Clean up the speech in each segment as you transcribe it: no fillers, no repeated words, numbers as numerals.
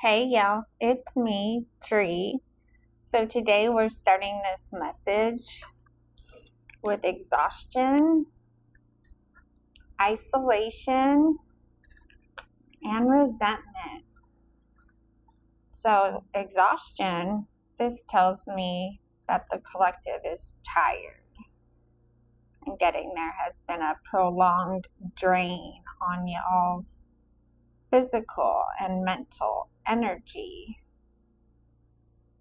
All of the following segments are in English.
Hey y'all, it's me, Tree. So today we're starting this message with exhaustion, isolation, and resentment. So, exhaustion, this tells me that the collective is tired, and getting there has been a prolonged drain on y'all's physical and mental energy.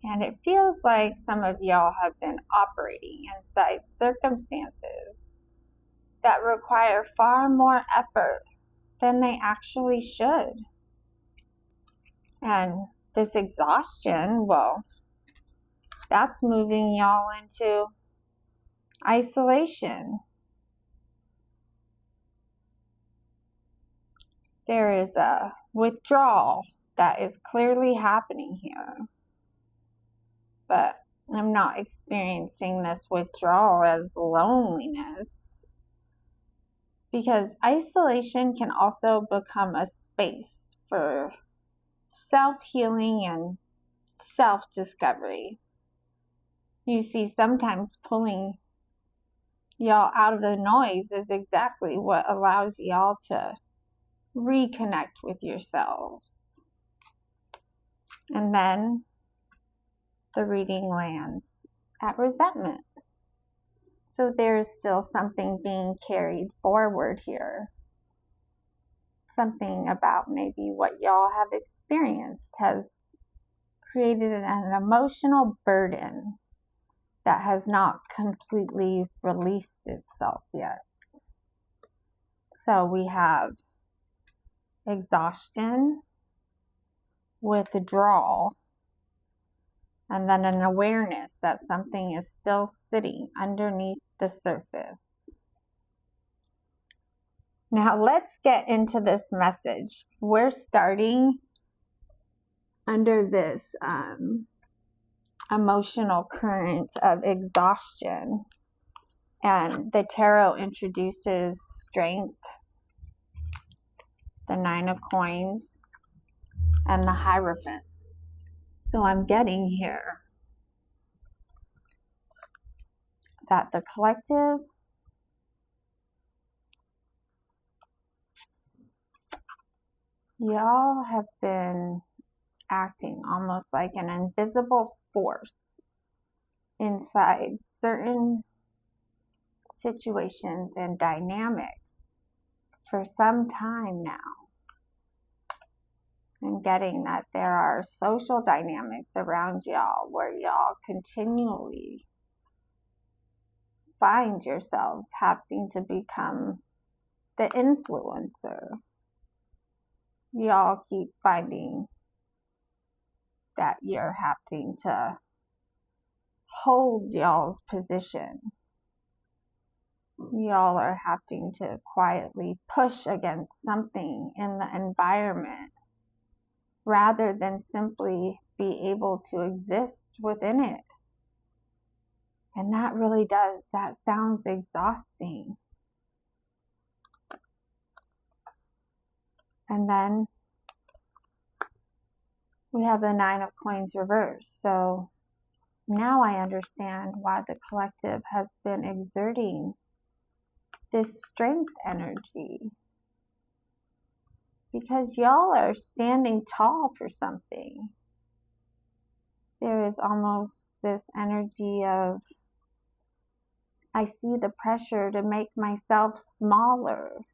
And it feels like some of y'all have been operating inside circumstances that require far more effort than they actually should. And this exhaustion, well, that's moving y'all into isolation. There is a withdrawal that is clearly happening here. But I'm not experiencing this withdrawal as loneliness, because isolation can also become a space for self-healing and self-discovery. You see, sometimes pulling y'all out of the noise is exactly what allows y'all to reconnect with yourselves. And then the reading lands at resentment. So there's still something being carried forward here. Something about maybe what y'all have experienced has created an emotional burden that has not completely released itself yet. So we have exhaustion, withdrawal, and then an awareness that something is still sitting underneath the surface. Now let's get into this message. We're starting under this emotional current of exhaustion, and the tarot introduces strength, the Nine of Coins, and the Hierophant. So I'm getting here that the collective y'all have been acting almost like an invisible force inside certain situations and dynamics for some time now. And getting that there are social dynamics around y'all where y'all continually find yourselves having to become the influencer. Y'all keep finding that you're having to hold y'all's position. Y'all are having to quietly push against something in the environment rather than simply be able to exist within it. And that sounds exhausting. And then we have the Nine of Coins reversed. So now I understand why the collective has been exerting this strength energy. Because y'all are standing tall for something. There is almost this energy of, I see the pressure to make myself smaller.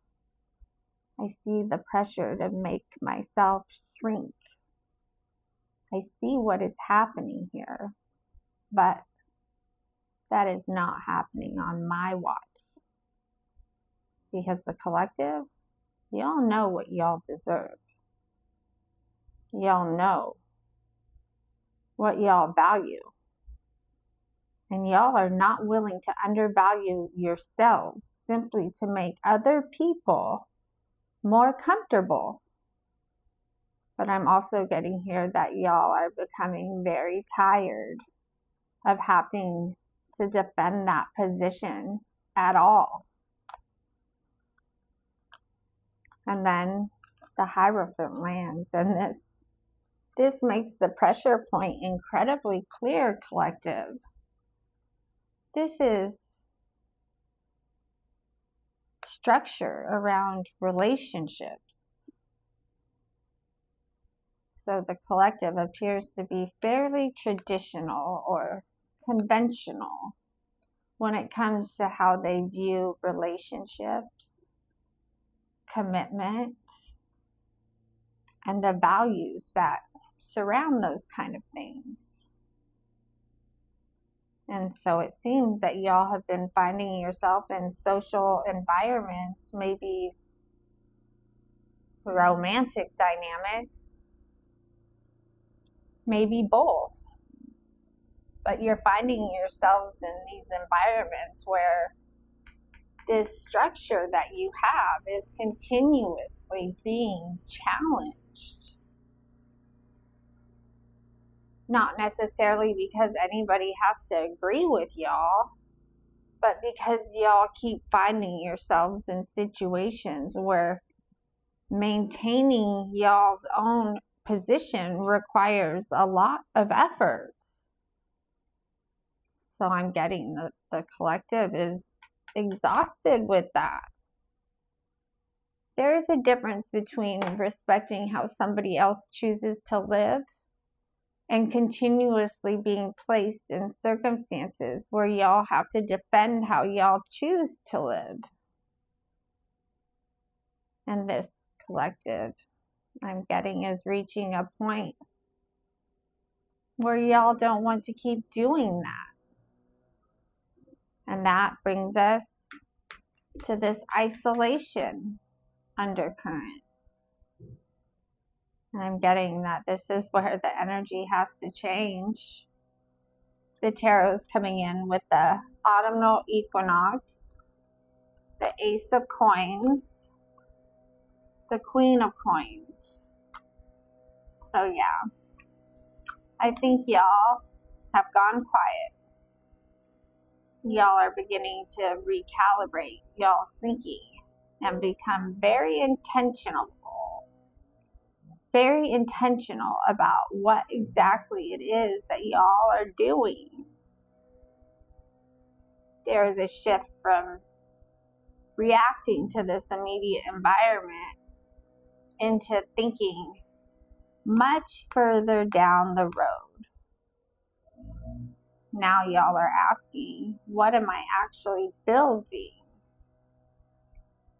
I see the pressure to make myself shrink. I see what is happening here, but that is not happening on my watch. Because the collective, y'all know what y'all deserve. Y'all know what y'all value. And y'all are not willing to undervalue yourselves simply to make other people more comfortable. But I'm also getting here that y'all are becoming very tired of having to defend that position at all. And then the Hierophant lands, and this This makes the pressure point incredibly clear, collective. This is structure around relationships. So the collective appears to be fairly traditional or conventional when it comes to how they view relationships, commitment, and the values that surround those kind of things. And so it seems that y'all have been finding yourself in social environments, maybe romantic dynamics, maybe both. But you're finding yourselves in these environments where this structure that you have is continuously being challenged. Not necessarily because anybody has to agree with y'all, but because y'all keep finding yourselves in situations where maintaining y'all's own position requires a lot of effort. So I'm getting the collective is exhausted with that. There is a difference between respecting how somebody else chooses to live and continuously being placed in circumstances where y'all have to defend how y'all choose to live. And this collective, I'm getting, is reaching a point where y'all don't want to keep doing that. And that brings us to this isolation undercurrent. And I'm getting that this is where the energy has to change. The tarot is coming in with the autumnal equinox, the Ace of Coins, the Queen of Coins. So yeah, I think y'all have gone quiet. Y'all are beginning to recalibrate y'all's thinking and become very intentional about what exactly it is that y'all are doing. There is a shift from reacting to this immediate environment into thinking much further down the road. Now y'all are asking, what am I actually building?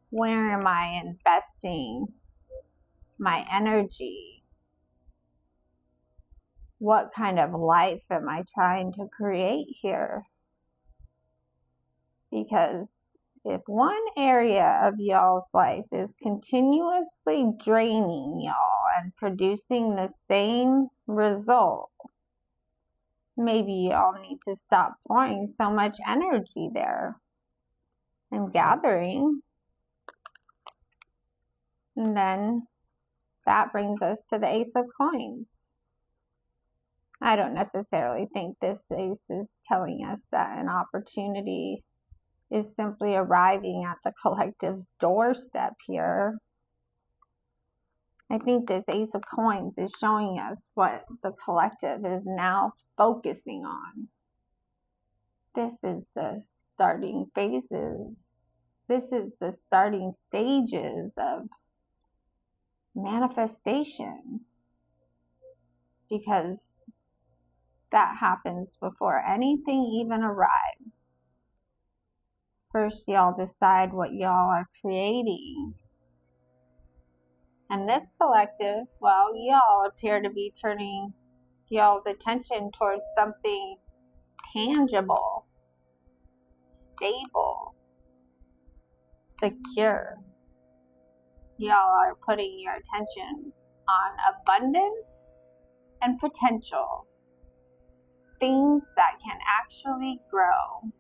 Where am I investing my energy? What kind of life am I trying to create here? Because if one area of y'all's life is continuously draining y'all and producing the same result, maybe y'all need to stop pouring so much energy there and gathering. And then that brings us to the Ace of Coins. I don't necessarily think this ace is telling us that an opportunity is simply arriving at the collective's doorstep here. I think this Ace of Coins is showing us what the collective is now focusing on. This is the starting phases. This is the starting stages of manifestation, because that happens before anything even arrives. First, y'all decide what y'all are creating. And this collective, well, y'all appear to be turning y'all's attention towards something tangible, stable, secure. Y'all are putting your attention on abundance and potential. Things that can actually grow.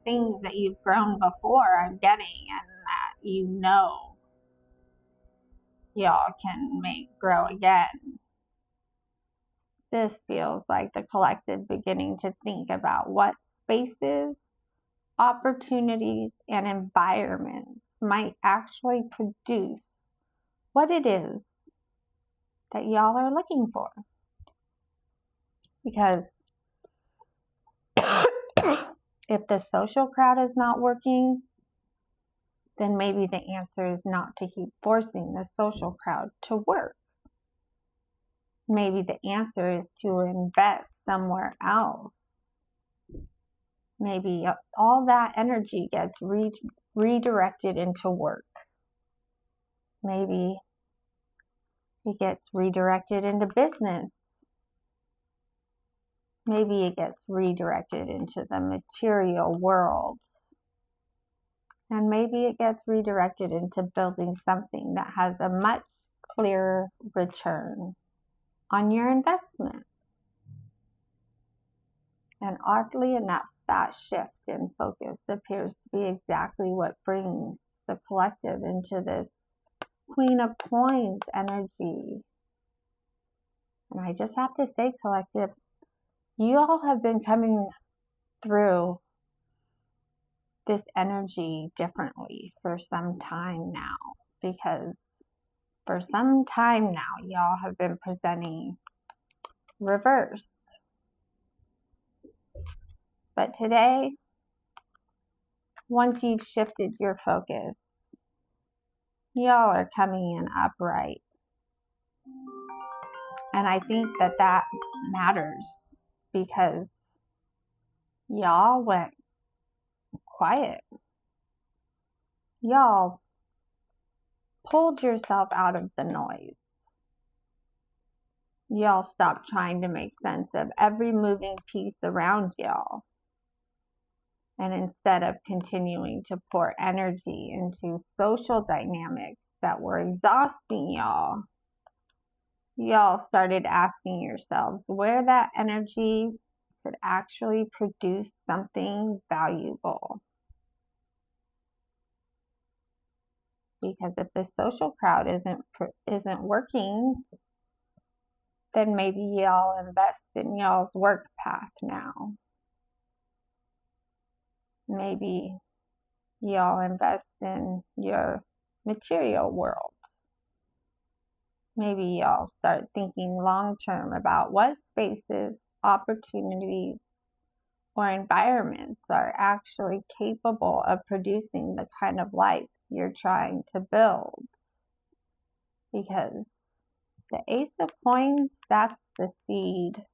Things that you've grown before, I'm getting, and that you know y'all can make grow again. This feels like the collective beginning to think about what spaces, opportunities, and environments might actually produce what it is that y'all are looking for. Because if the social crowd is not working, then maybe the answer is not to keep forcing the social crowd to work. Maybe the answer is to invest somewhere else. Maybe all that energy gets redirected into work. Maybe it gets redirected into business. Maybe it gets redirected into the material world. And maybe it gets redirected into building something that has a much clearer return on your investment. And oddly enough, that shift in focus appears to be exactly what brings the collective into this Queen of Coins energy. And I just have to say, collective, you all have been coming through this energy differently for some time now, because for some time now, y'all have been presenting reversed. But today, once you've shifted your focus, y'all are coming in upright. And I think that matters, because y'all went quiet. Y'all pulled yourself out of the noise. Y'all stopped trying to make sense of every moving piece around y'all. And instead of continuing to pour energy into social dynamics that were exhausting y'all, y'all started asking yourselves where that energy could actually produce something valuable. Because if the social crowd isn't working, then maybe y'all invest in y'all's work path now. Maybe y'all invest in your material world. Maybe y'all start thinking long-term about what spaces, opportunities, or environments are actually capable of producing the kind of life you're trying to build. Because the Ace of Coins, that's the seed.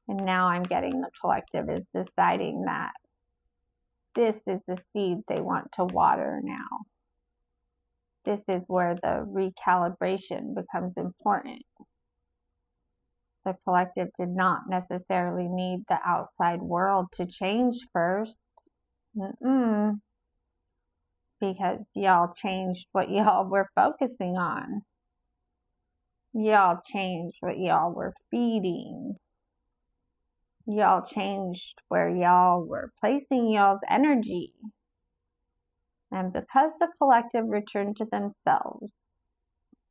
And now I'm getting the collective is deciding that this is the seed they want to water now. This is where the recalibration becomes important. The collective did not necessarily need the outside world to change first. Because y'all changed what y'all were focusing on. Y'all changed what y'all were feeding. Y'all changed where y'all were placing y'all's energy. And because the collective returned to themselves,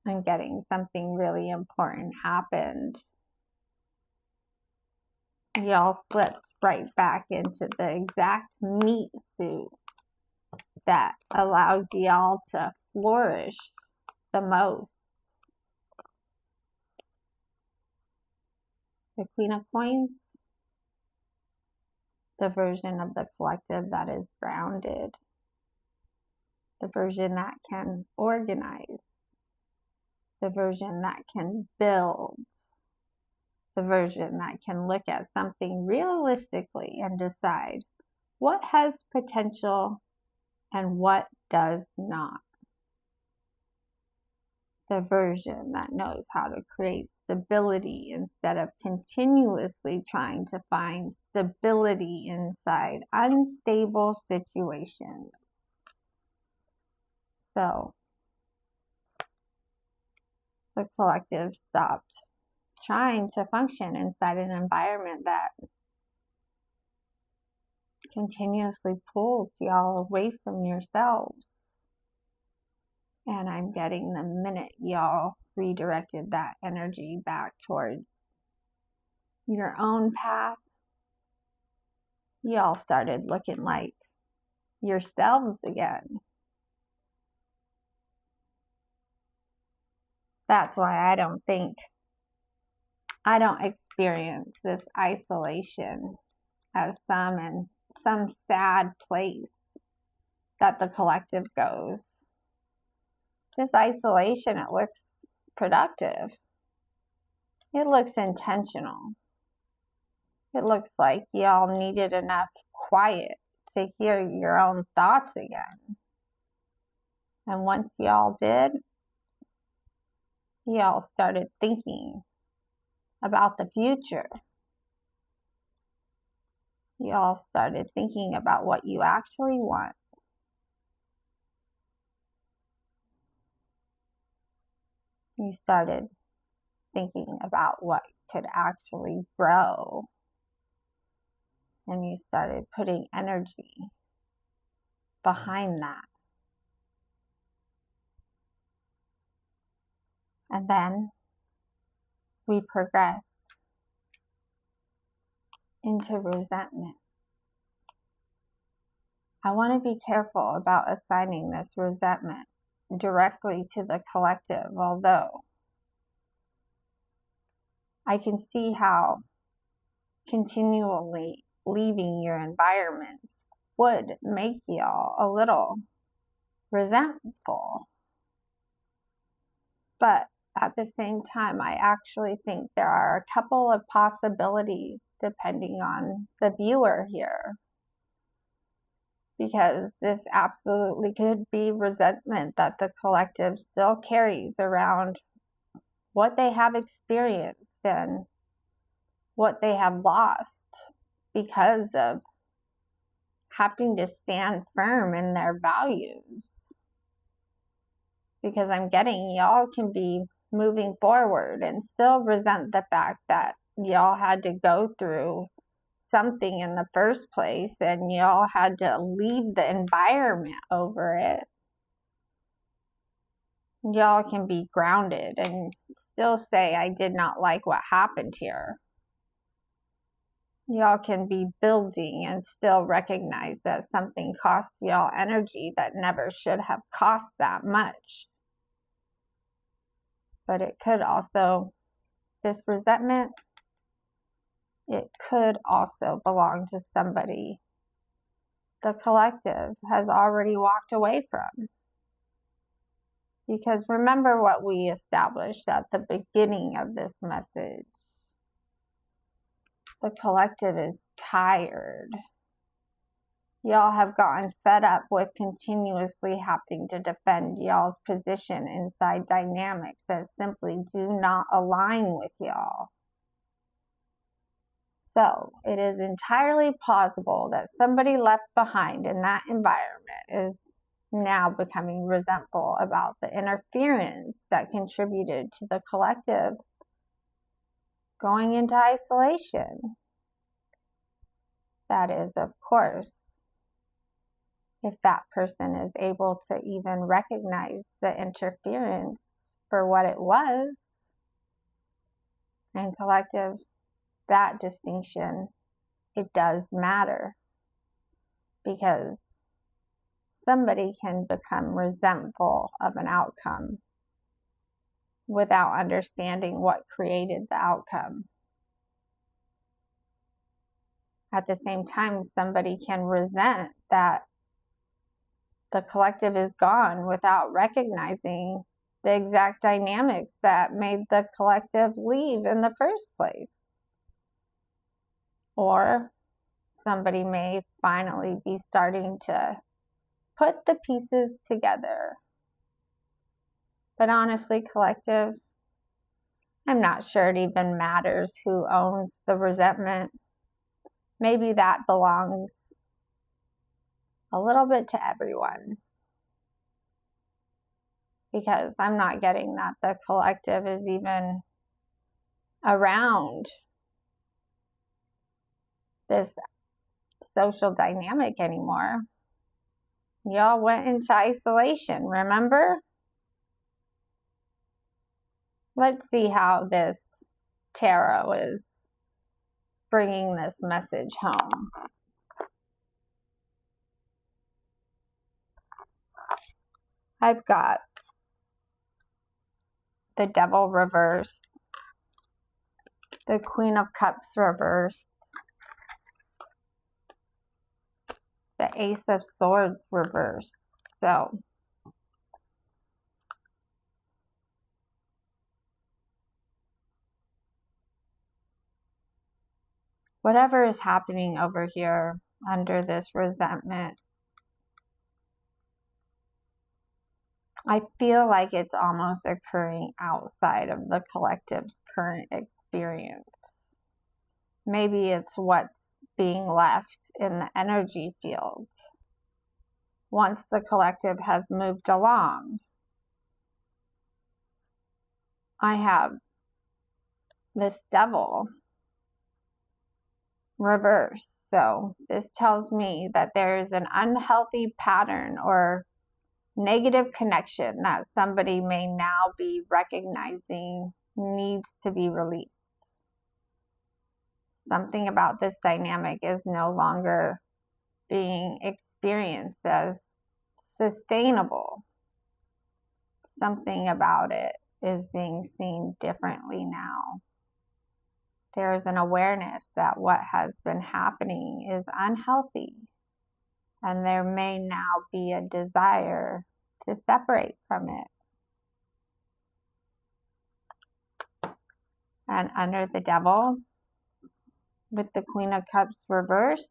and getting something really important happened, y'all slipped right back into the exact meat suit that allows y'all to flourish the most. The Queen of Coins, the version of the collective that is grounded, the version that can organize, the version that can build, the version that can look at something realistically and decide what has potential and what does not. The version that knows how to create stability instead of continuously trying to find stability inside unstable situations. So the collective stopped trying to function inside an environment that continuously pulls y'all away from yourselves. And I'm getting the minute y'all redirected that energy back towards your own path, y'all started looking like yourselves again. That's why I don't experience this isolation as some sad place that the collective goes. This isolation, it looks productive. It looks intentional. It looks like y'all needed enough quiet to hear your own thoughts again. And once y'all did, y'all started thinking about the future. Y'all started thinking about what you actually want. You started thinking about what could actually grow. And you started putting energy behind that. And then we progress into resentment. I want to be careful about assigning this resentment directly to the collective, although I can see how continually leaving your environments would make y'all a little resentful. But at the same time, I actually think there are a couple of possibilities depending on the viewer here. Because this absolutely could be resentment that the collective still carries around what they have experienced and what they have lost because of having to stand firm in their values. Because I'm getting y'all can be moving forward and still resent the fact that y'all had to go through something in the first place and y'all had to leave the environment over it. Y'all can be grounded and still say, I did not like what happened here. Y'all can be building and still recognize that something cost y'all energy that never should have cost that much. But it could also, this resentment, it could also belong to somebody the collective has already walked away from. Because remember what we established at the beginning of this message. The collective is tired. Y'all have gotten fed up with continuously having to defend y'all's position inside dynamics that simply do not align with y'all. So it is entirely plausible that somebody left behind in that environment is now becoming resentful about the interference that contributed to the collective going into isolation. That is, of course, if that person is able to even recognize the interference for what it was. And collective, that distinction, it does matter. Because somebody can become resentful of an outcome without understanding what created the outcome. At the same time, somebody can resent that the collective is gone without recognizing the exact dynamics that made the collective leave in the first place. Or somebody may finally be starting to put the pieces together. But honestly, collective, I'm not sure it even matters who owns the resentment. Maybe that belongs a little bit to everyone. Because I'm not getting that the collective is even around this social dynamic anymore. Y'all went into isolation, remember? Let's see how this tarot is bringing this message home. I've got the Devil reversed, the Queen of Cups reversed, the Ace of Swords reversed. So whatever is happening over here under this resentment, I feel like it's almost occurring outside of the collective's current experience. Maybe it's what's being left in the energy field once the collective has moved along. I have this Devil reversed. So this tells me that there is an unhealthy pattern or negative connection that somebody may now be recognizing needs to be released. Something about this dynamic is no longer being experienced as sustainable. Something about it is being seen differently now. There's an awareness that what has been happening is unhealthy, and there may now be a desire to separate from it. And under the Devil, with the Queen of Cups reversed,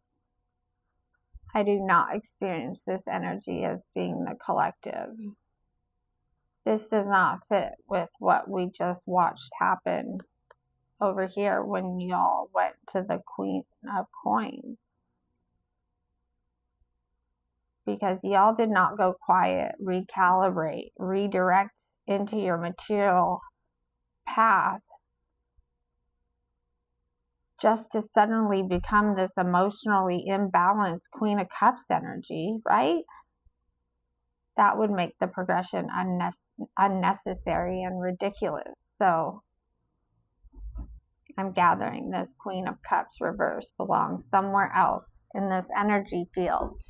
I do not experience this energy as being the collective. This does not fit with what we just watched happen over here when y'all went to the Queen of Coins. Because y'all did not go quiet, recalibrate, redirect into your material path just to suddenly become this emotionally imbalanced Queen of Cups energy, right? That would make the progression unnecessary and ridiculous. So I'm gathering this Queen of Cups reverse belongs somewhere else in this energy field.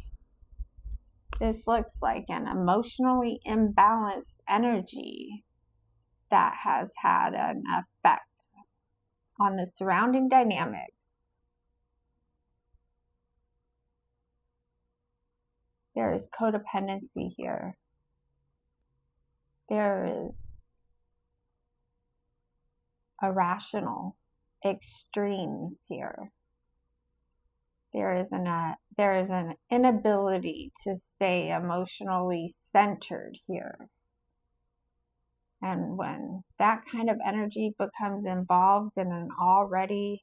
This looks like an emotionally imbalanced energy that has had an effect on the surrounding dynamic. There is codependency here. There is irrational extremes here. There is an inability to stay emotionally centered here. And when that kind of energy becomes involved in an already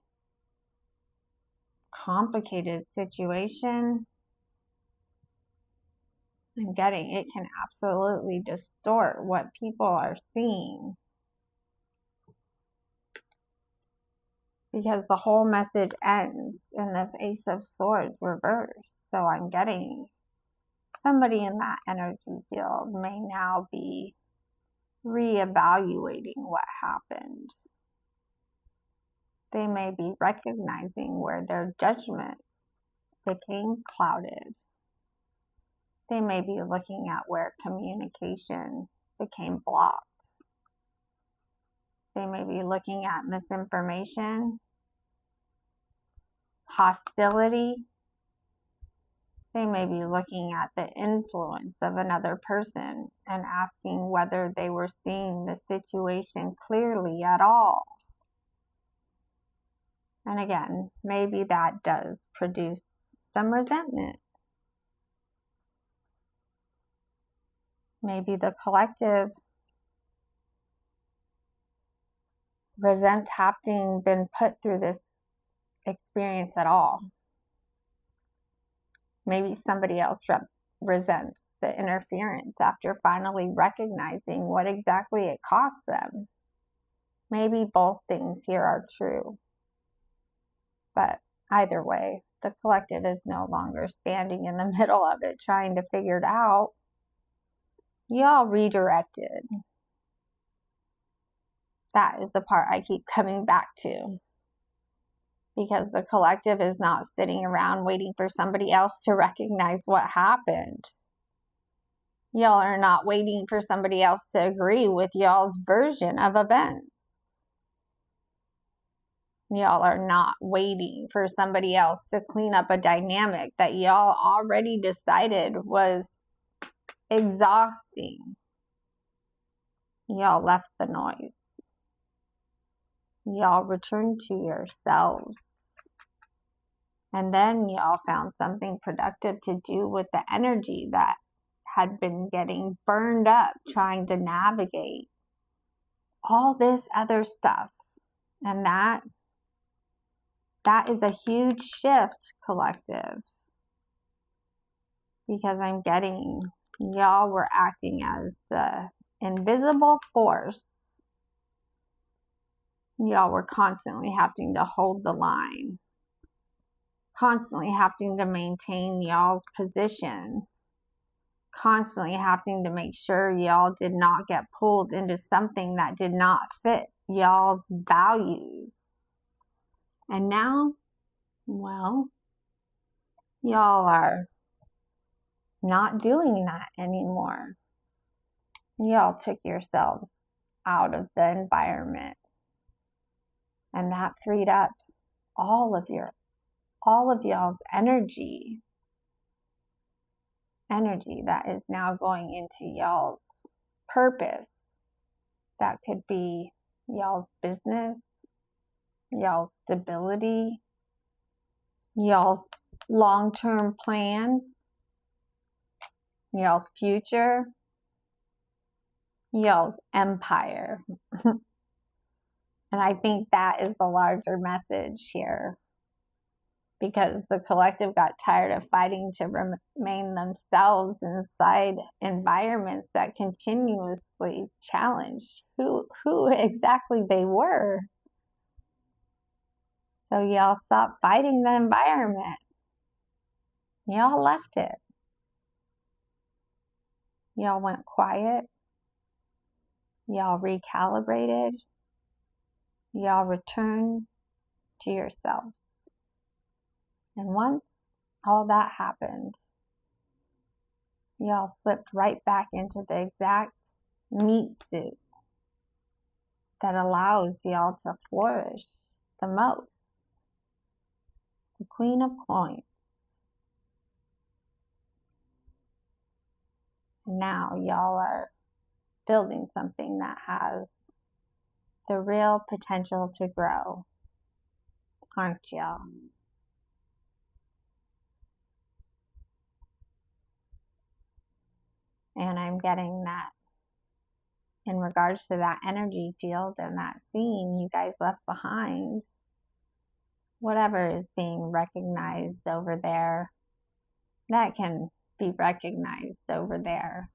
complicated situation, I'm getting it can absolutely distort what people are seeing. Because the whole message ends in this Ace of Swords reversed. So I'm getting somebody in that energy field may now be reevaluating what happened. They may be recognizing where their judgment became clouded. They may be looking at where communication became blocked. They may be looking at misinformation, hostility. They may be looking at the influence of another person and asking whether they were seeing the situation clearly at all. And again, maybe that does produce some resentment. Maybe the collective resents having been put through this experience at all. Maybe somebody else resents the interference after finally recognizing what exactly it cost them. Maybe both things here are true. But either way, the collective is no longer standing in the middle of it trying to figure it out. Y'all redirected. That is the part I keep coming back to. Because the collective is not sitting around waiting for somebody else to recognize what happened. Y'all are not waiting for somebody else to agree with y'all's version of events. Y'all are not waiting for somebody else to clean up a dynamic that y'all already decided was exhausting. Y'all left the noise. Y'all returned to yourselves. And then y'all found something productive to do with the energy that had been getting burned up trying to navigate all this other stuff. And that is a huge shift, collective. Because I'm getting y'all were acting as the invisible force. Y'all were constantly having to hold the line. Constantly having to maintain y'all's position. Constantly having to make sure y'all did not get pulled into something that did not fit y'all's values. And now, well, y'all are not doing that anymore. Y'all took yourselves out of the environment. And that freed up all of y'all's energy that is now going into y'all's purpose. That could be y'all's business, y'all's stability, y'all's long-term plans, y'all's future, y'all's empire. And I think that is the larger message here. Because the collective got tired of fighting to remain themselves inside environments that continuously challenged who exactly they were. So y'all stopped fighting the environment. Y'all left it. Y'all went quiet. Y'all recalibrated. Y'all returned to yourself. And once all that happened, y'all slipped right back into the exact meat suit that allows y'all to flourish the most. The Queen of Coins. And now y'all are building something that has the real potential to grow, aren't y'all? And I'm getting that in regards to that energy field and that scene you guys left behind, whatever is being recognized over there, that can be recognized over there.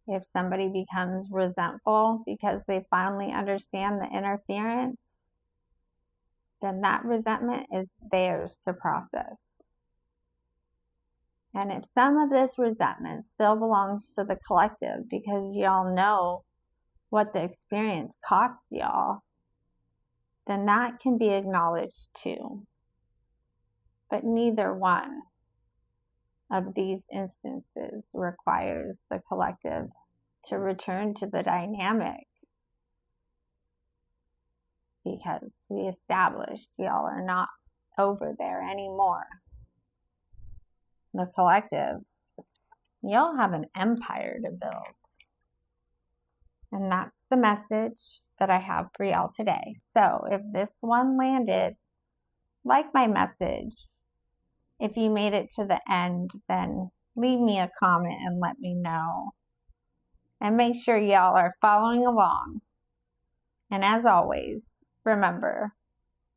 If somebody becomes resentful because they finally understand the interference, then that resentment is theirs to process. And if some of this resentment still belongs to the collective because y'all know what the experience cost y'all, then that can be acknowledged too. But neither one of these instances requires the collective to return to the dynamic, because we established y'all are not over there anymore. The collective, y'all have an empire to build. And that's the message that I have for y'all today. So if this one landed like my message, if you made it to the end, then leave me a comment and let me know. And make sure y'all are following along. And as always, remember,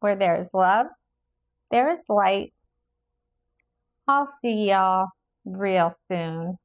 where there is love, there is light. I'll see y'all real soon.